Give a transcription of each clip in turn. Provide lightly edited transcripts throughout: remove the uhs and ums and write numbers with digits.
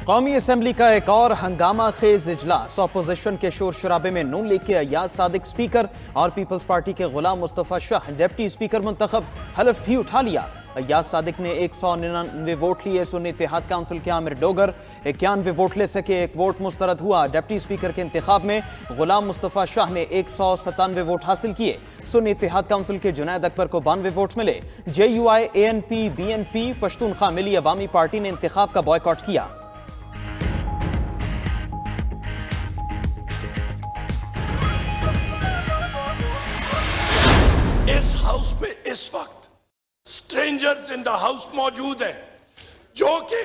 कौमी असम्बली का एक और हंगामा खेज इजलास। अपोजिशन के शोर शराबे में नून लीग के अय्याज सादिक स्पीकर और पीपल्स पार्टी के गुलाम मुस्तफा शाह डिप्टी स्पीकर मुंतखब, हलफ भी उठा लिया। अय्याज सादिक ने 199 वोट लिए। सुन्नी इत्तेहाद काउंसिल के आमिर डोगर 91 वोट ले सके, एक वोट मुस्तरद हुआ। डिप्टी स्पीकर के इंतखाब में गुलाम मुस्तफा शाह ने 197 वोट हासिल किए। सुन्नी इत्तेहाद काउंसिल के जुनैद अकबर को 92 वोट मिले। JUI, ANP, BNP, पश्तूनख्वा मिली अवामी पार्टी ने इंतखाब का बॉयकॉट किया। इस हाउस में इस वक्त स्ट्रेंजर्स इन द हाउस मौजूद हैं जो कि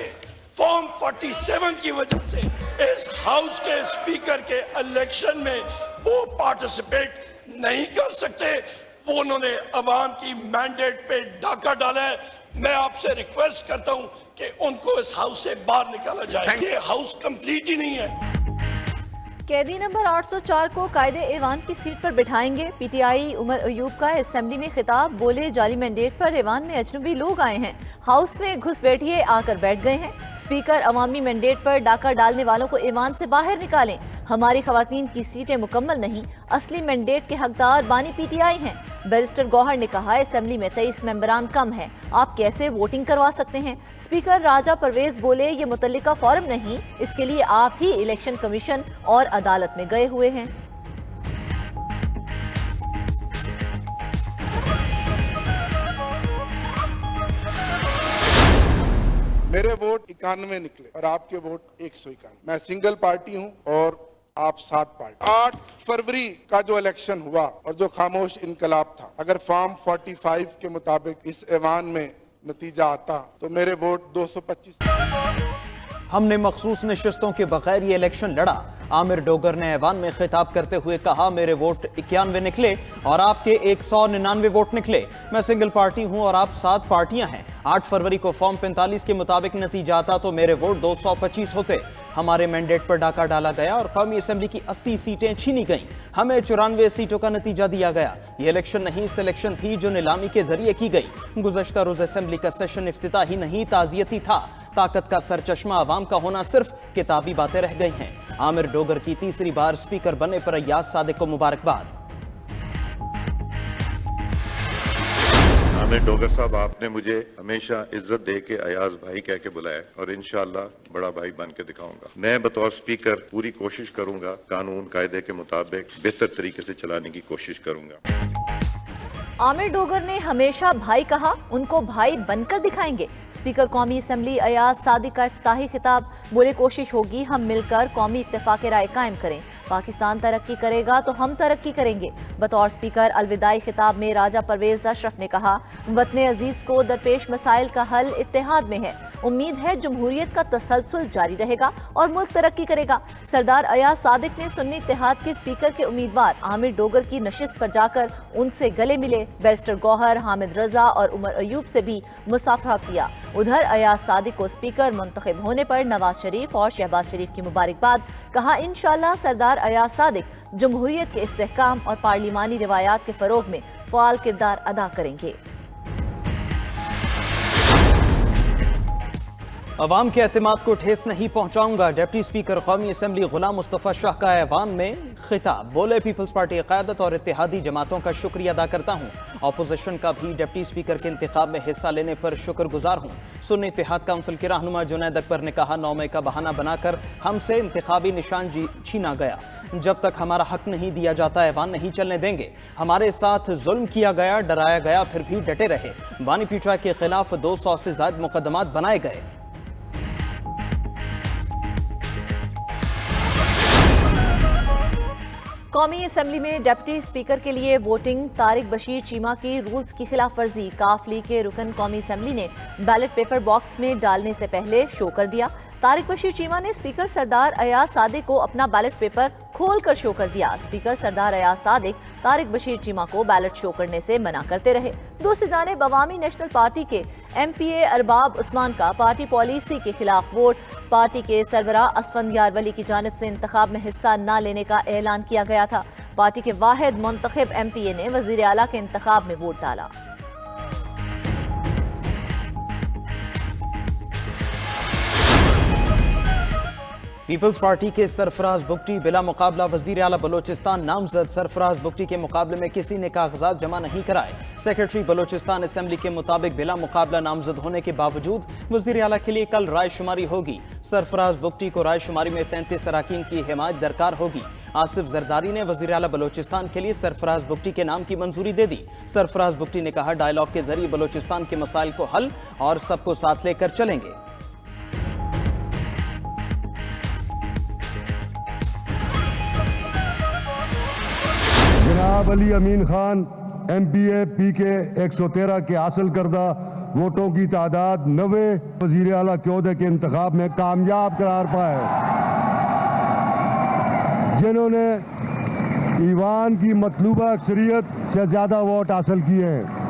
फॉर्म 47 की वजह से इस हाउस के स्पीकर के इलेक्शन में वो पार्टिसिपेट नहीं कर सकते। वो उन्होंने अवाम की मैंडेट पे डाका डाला है। मैं आपसे रिक्वेस्ट करता हूं कि उनको इस हाउस से बाहर निकाला जाए। ये हाउस कंप्लीट ही नहीं है। कैदी नंबर 804 को कायदे ऐवान की सीट पर बिठाएंगे। PTI उमर अयूब का असेंबली में खिताब, बोले जाली मैंडेट पर ऐवान में अजनबी लोग आए हैं, हाउस में घुस बैठिए आकर बैठ गए हैं। स्पीकर अवामी मैंडेट पर डाका डालने वालों को ऐवान से बाहर निकालें। हमारी खवातीन की सीटें मुकम्मल नहीं, असली मैंडेट के हकदार बानी PTI हैं। बैरिस्टर गौहर ने कहा, असेंबली में 23 मेंबरान कम हैं, आप कैसे वोटिंग करवा सकते हैं। स्पीकर राजा परवेज बोले, ये मुतल्लिका फॉरम नहीं, इसके लिए आप ही इलेक्शन कमीशन और अदालत में गए हुए हैं। मेरे वोट 91 निकले और आपके वोट 191। मैं सिंगल पार्टी हूं और आप 7 पार्टी। 8 फरवरी का जो इलेक्शन हुआ और जो खामोश इनकलाब था, अगर फॉर्म 45 के मुताबिक इस ऐवान में नतीजा आता तो मेरे वोट 225। हमने मखसूस नशस्तों के बगैर ये इलेक्शन लड़ा। आमिर डोगर ने ऐवान में खिताब करते हुए कहा, मेरे वोट 91 निकले और आपके 199 वोट निकले। मैं सिंगल पार्टी हूं और आप 7 पार्टियां हैं। 8 फरवरी को फॉर्म 45 के मुताबिक नतीजा आता तो मेरे वोट 225 होते। हमारे मैंडेट पर डाका डाला गया और कौमी असम्बली की 80 सीटें छीनी गईं। हमें 94 सीटों का नतीजा दिया गया। ये इलेक्शन नहीं, सिलेक्शन थी जो नीलामी के जरिए की गई। गुज़श्ता रोज असम्बली का सेशन इफ्तिताही नहीं, ताज़ियती था। ताकत का सरचश्मा अवाम का होना सिर्फ किताबी बातें रह गई हैं। आमिर डोगर की तीसरी बार स्पीकर बनने पर अय्याज सादिक को मुबारकबाद। आमिर डोगर साहब, आपने मुझे हमेशा इज्जत दे के अयाज भाई कह के बुलाया और इंशाअल्लाह बड़ा भाई बन के दिखाऊंगा। मैं बतौर स्पीकर पूरी कोशिश करूंगा, कानून कायदे के मुताबिक बेहतर तरीके से चलाने की कोशिश करूंगा। आमिर डोगर ने हमेशा भाई कहा, उनको भाई बनकर दिखाएंगे। स्पीकर कौमी असम्बली अयाज सादिक का इफ्तिताही खिताब, बोले कोशिश होगी हम मिलकर कौमी इत्तेफाक राय कायम करें। पाकिस्तान तरक्की करेगा तो हम तरक्की करेंगे। बतौर स्पीकर अलविदाई खिताब में राजा परवेज अशरफ ने कहा, वतन अजीज को दरपेश मसाइल का हल इत्तेहाद में है। उम्मीद है जमहूरियत का तसलसल जारी रहेगा और मुल्क तरक्की करेगा। सरदार अयाज सादिक ने सुन्नी इत्तेहाद के स्पीकर के उम्मीदवार आमिर डोगर की नशिस्त पर जाकर उनसे गले मिले। बैरिस्टर गौहर, हामिद रजा और उमर अयूब से भी मुसाफहा किया। उधर अयाज सादिक को स्पीकर मुंतखब होने पर नवाज शरीफ और शहबाज शरीफ की मुबारकबाद। कहा, इंशाअल्लाह सरदार अयाज सादिक जमहूरियत के इस्तेहकाम और पार्लिमानी रिवायात के फरोग में फ़ाल किरदार अदा करेंगे। अवाम के एतमाद को ठेस नहीं पहुंचाऊंगा। डिप्टी स्पीकर कौमी असम्बली गुलाम मुस्तफा शाह का ऐवान में खिताब, बोले पीपल्स पार्टी क़यादत और इत्तेहादी जमातों का शुक्रिया अदा करता हूं। अपोजिशन का भी डिप्टी स्पीकर के इंतखाब में हिस्सा लेने पर शुक्रगुजार हूं। सुन्नी इत्तेहाद काउंसिल के रहनुमा जुनैद अकबर ने कहा, 9 मई का बहाना बनाकर हमसे इंतखाबी निशान छीना गया। जब तक हमारा हक नहीं दिया जाता ऐवान नहीं चलने देंगे। हमारे साथ जुल्म किया गया, डराया गया, फिर भी डटे रहे। बानी PTI के खिलाफ 200 से ज्यादा मुकदमात बनाए गए। कौमी असम्बली में डिप्टी स्पीकर के लिए वोटिंग, तारिक बशीर चीमा की रूल्स की खिलाफ वर्जी। काफ लीग के रुकन कौमी असम्बली ने बैलेट पेपर बॉक्स में डालने से पहले शो कर दिया। तारिक बशीर चीमा ने स्पीकर सरदार अयाज सादिक को अपना बैलेट पेपर खोल कर शो कर दिया। स्पीकर सरदार अयाज सादिक तारिक बशीर चीमा को बैलेट शो करने से मना करते रहे। दूसरी जानिब अवामी नेशनल पार्टी के MPA अरबाब उस्मान का पार्टी पॉलिसी के खिलाफ वोट। पार्टी के सरबराह असफंदियार वली की जानिब से इंतखाब में हिस्सा न लेने का ऐलान किया गया था। पार्टी के वाहिद मुंतखब MPA ने वजीर आला के इंतखाब में वोट डाला। पीपल्स पार्टी के सरफराज बुगटी बिला मुकाबला वजीर आला बलोचिस्तान नामजद। सरफराज बुगटी के मुकाबले में किसी ने कागजात जमा नहीं कराए। सेक्रेटरी बलोचिस्तान असेंबली के मुताबिक बिला मुकाबला नामजद होने के बावजूद वजीर आला के लिए कल राय शुमारी होगी। सरफराज बुगटी को राय शुमारी में 33 अरकान की हिमायत दरकार होगी। आसिफ जरदारी ने वजीर आला बलोचिस्तान के लिए सरफराज बुगटी के नाम की मंजूरी दे दी। सरफराज बुगटी ने कहा, डायलॉग के जरिए बलोचिस्तान के मसाइल को हल और सबको साथ लेकर चलेंगे। जनाब अली अमीन खान MPA PK 113 के हासिल करदा वोटों की तादाद 90 वजीर आला के ओहदे के इंतखाब में कामयाब करार पाए, जिन्होंने ईवान की मतलूबा अक्सरियत से ज्यादा वोट हासिल किए हैं।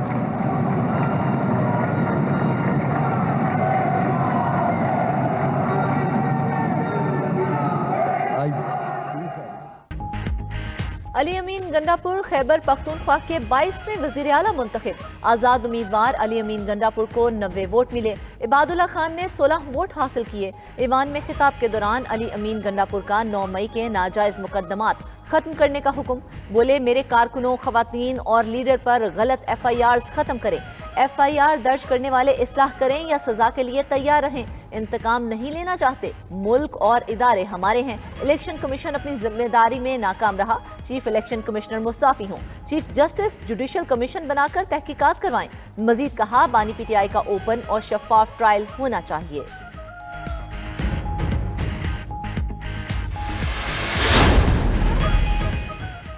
अली अमीन गंडापुर खैबर पख्तूनख्वा के 22वें वजीर आला मुंतखब। आज़ाद उम्मीदवार अली अमीन गंडापुर को 90 वोट मिले। इबादुल्ला खान ने 16 वोट हासिल किए। ईवान में खिताब के दौरान अली अमीन गंडापुर का 9 मई के नाजायज मुकदमात खत्म करने का हुक्म। बोले, मेरे कारकुनों, खवातीन और लीडर पर गलत FIRs खत्म करें। FIR दर्ज करने वाले इस्लाह करें या सजा के लिए तैयार रहें। इंतकाम नहीं लेना चाहते। मुल्क और इदारे हमारे हैं। इलेक्शन कमीशन अपनी जिम्मेदारी में नाकाम रहा। चीफ इलेक्शन कमिश्नर मुस्ताफी हों। चीफ जस्टिस जुडिशल कमीशन बनाकर तहकीकात करवाएं। मजीद कहा, बानी PTI का ओपन और शफाफ ट्रायल होना चाहिए।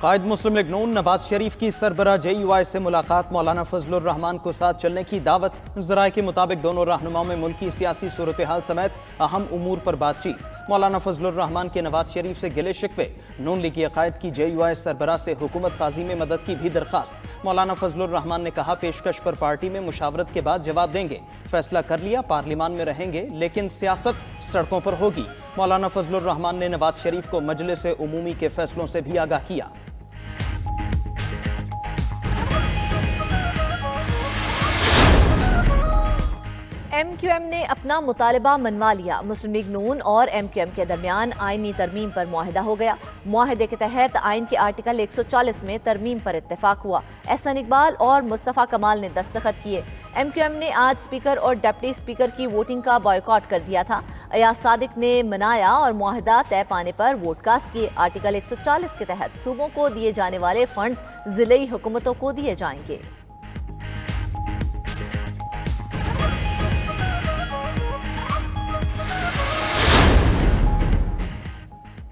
कायद मुस्लिम लीग नून नवाज शरीफ की सरबरा JUI से मुलाकात। मौलाना फजलुर रहमान को साथ चलने की दावत। ज़राए के मुताबिक दोनों रहनुमाओं में मुल्की सियासी सूरत हाल समेत अहम उमूर पर बातचीत। मौलाना फजलुर रहमान के नवाज शरीफ से गिले शिकवे। नून लीगी अकायद की JUI सरबरा से हुकूमत साजी में मदद की भी दरखास्त। मौलाना फजलुर रहमान ने कहा, पेशकश पर पार्टी में मुशावरत के बाद जवाब देंगे। फैसला कर लिया, पार्लियामान में रहेंगे, लेकिन सियासत सड़कों पर होगी। मौलाना फजलुर रहमान ने नवाज शरीफ को मजलिस उमूमी के फैसलों से भी आगाह किया। MQM ने अपना मुतालबा मनवा लिया। मुस्लिम लीग नून और MQM के दरमियान आईनी तरमीम पर मुआहिदा हो गया। मुआहिदे के तहत आइन के आर्टिकल 140 में तरमीम पर इत्तेफाक हुआ। एहसन इकबाल और मुस्तफ़ा कमाल ने दस्तखत किए। MQM ने आज स्पीकर और डिप्टी स्पीकर की वोटिंग का बॉयकॉट कर दिया था। अयाज सादिक ने मनाया और मुआहिदा तय पाने पर वोट कास्ट किए। आर्टिकल 140 के तहत सूबों को दिए जाने वाले फंड्स जिले हुकूमतों को दिए जाएंगे।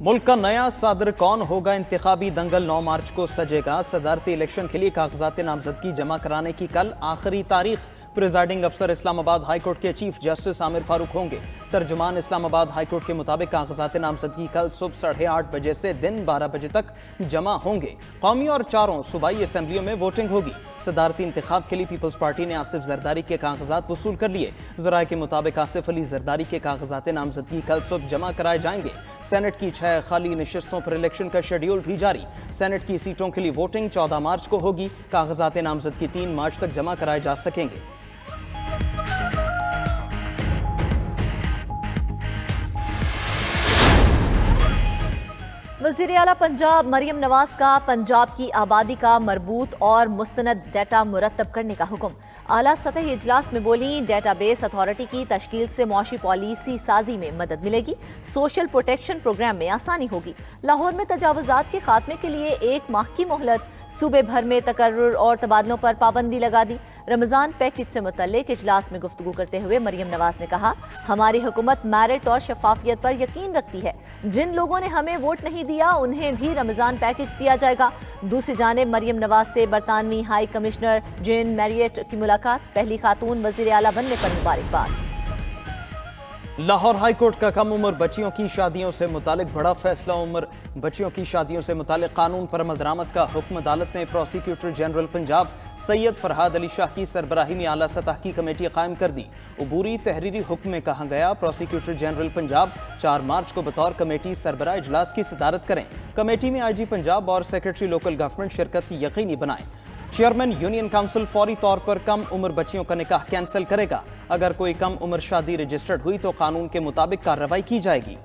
मुल्क का नया सदर कौन होगा? इंतखाबी दंगल 9 मार्च को सजेगा। सदारती इलेक्शन के लिए कागजात नामजदगी जमा कराने की कल आखिरी तारीख। प्रिजाइडिंग अफसर इस्लामाबाद हाईकोर्ट के चीफ जस्टिस आमिर फारूक होंगे। तर्जुमान इस्लामाबाद हाईकोर्ट के मुताबिक कागजात नामजदगी कल सुबह 8:30 बजे से दिन 12 बजे तक जमा होंगे। कौमी और चारों सूबाई असेंबलियों में वोटिंग होगी। सदारती इंतखाब के लिए पीपल्स पार्टी ने आसिफ जरदारी के कागजात वसूल कर लिए। ज़राए के मुताबिक आसिफ अली जरदारी के कागजात नामजदगी कल सुबह जमा कराए जाएंगे। सेनेट की 6 खाली नशिस्तों पर इलेक्शन का शेड्यूल भी जारी। सेनेट की सीटों के लिए वोटिंग 14 मार्च को होगी। कागजात नामजदगी 3 मार्च तक जमा कराए जा सकेंगे। वज़ीर आला पंजाब मरियम नवाज का पंजाब की आबादी का मरबूत और मुस्तनद डाटा मुरतब करने का हुक्म। आला सतही इजलास में बोली, डेटाबेस अथॉरिटी की तश्कील से मुआशी पॉलिसी साजी में मदद मिलेगी। सोशल प्रोटेक्शन प्रोग्राम में आसानी होगी। लाहौर में तजावुजात के खात्मे के लिए 1 माह की मोहलत। सूबे भर में तकर्रुर और तबादलों पर पाबंदी लगा दी। रमजान पैकेज से मुतल्लिक इजलास में गुफ्तगू करते हुए मरियम नवाज ने कहा, हमारी हुकूमत मेरिट और शफाफियत पर यकीन रखती है। जिन लोगों ने हमें वोट नहीं दिया उन्हें भी रमजान पैकेज दिया जाएगा। दूसरी जानिब मरियम नवाज से बरतानवी हाई कमिश्नर जेन मैरियट की मुलाकात। पहली खातून वजीर आला बनने पर मुबारकबाद। लाहौर हाईकोर्ट का कम उम्र बच्चियों की शादियों से मुतालिक बड़ा फैसला। उम्र बच्चियों की शादियों से मुतालिक कानून पर अमल दरामद का हुक्म। अदालत ने प्रोसिक्यूटर जनरल पंजाब सैयद फरहाद अली शाह की सरबराही में आला सतह की कमेटी कायम कर दी। अबूरी तहरीरी हुक्म में कहा गया, प्रोसिक्यूटर जनरल पंजाब 4 मार्च को बतौर कमेटी सरबराह इजलास की सदारत करें। कमेटी में IG पंजाब और सेक्रेटरी लोकल गवर्नमेंट शिरकत यकीनी बनाएं। चेयरमैन यूनियन काउंसिल फौरी तौर पर कम उम्र बच्चियों का निकाह कैंसिल करेगा। अगर कोई कम उम्र शादी रजिस्टर्ड हुई तो कानून के मुताबिक कार्रवाई की जाएगी।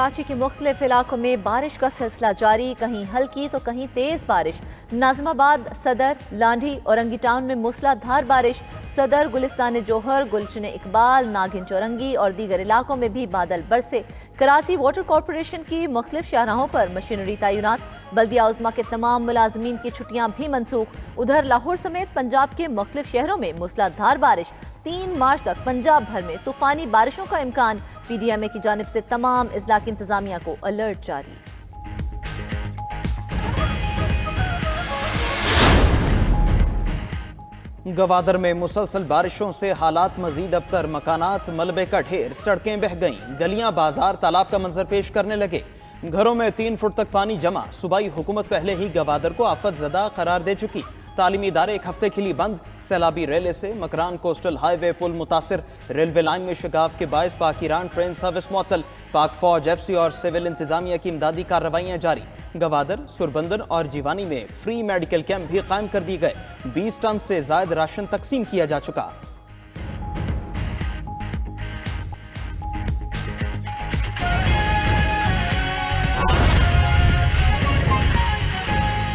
कराची के मुख्तलिफ इलाकों में बारिश का सिलसिला जारी, कहीं हल्की तो कहीं तेज बारिश। नाज़िमाबाद, सदर, लांढी, औरंगी टाउन में मूसलाधार बारिश। सदर, गुलिस्तान जोहर, गुलशन इकबाल, नागिन चौरंगी और दीगर इलाकों में भी बादल बरसे। कराची वाटर कॉरपोरेशन की मुख्तलिफ शाहराहों पर मशीनरी तैनात। बल्दिया उज़्मा के तमाम मुलाजमीन की छुट्टियां भी मनसूख। उधर लाहौर समेत पंजाब के मुख्तलिफ शहरों में मूसलाधार बारिश। 3 मार्च तक पंजाब भर में तूफानी बारिशों का इम्कान। PDMA की जानिब से तमाम अजला की इंतजामिया को अलर्ट जारी। गवादर में मुसलसल बारिशों से हालात मजीद अबतर। मकानात मलबे का ढेर, सड़कें बह गईं, गलियां बाजार तालाब का मंजर पेश करने लगे। घरों में 3 फुट तक पानी जमा। सूबाई हुकूमत पहले ही गवादर को आफत ज़दा करार दे चुकी। तालीमी इदारे 1 हफ्ते के लिए बंद। सैलाबी रेले से मकरान कोस्टल हाईवे पुल मुतासिर। रेलवे लाइन में शिगाफ के बायस पाक ईरान ट्रेन सर्विस मुअत्तल। पाक फौज, FC और सिविल इंतजामिया की इमदादी कार्रवाइयाँ जारी। गवादर, सुरबंदर और जीवानी में फ्री मेडिकल कैंप भी कायम कर दिए गए। 20 टन से ज्यादा राशन तकसीम किया जा चुका।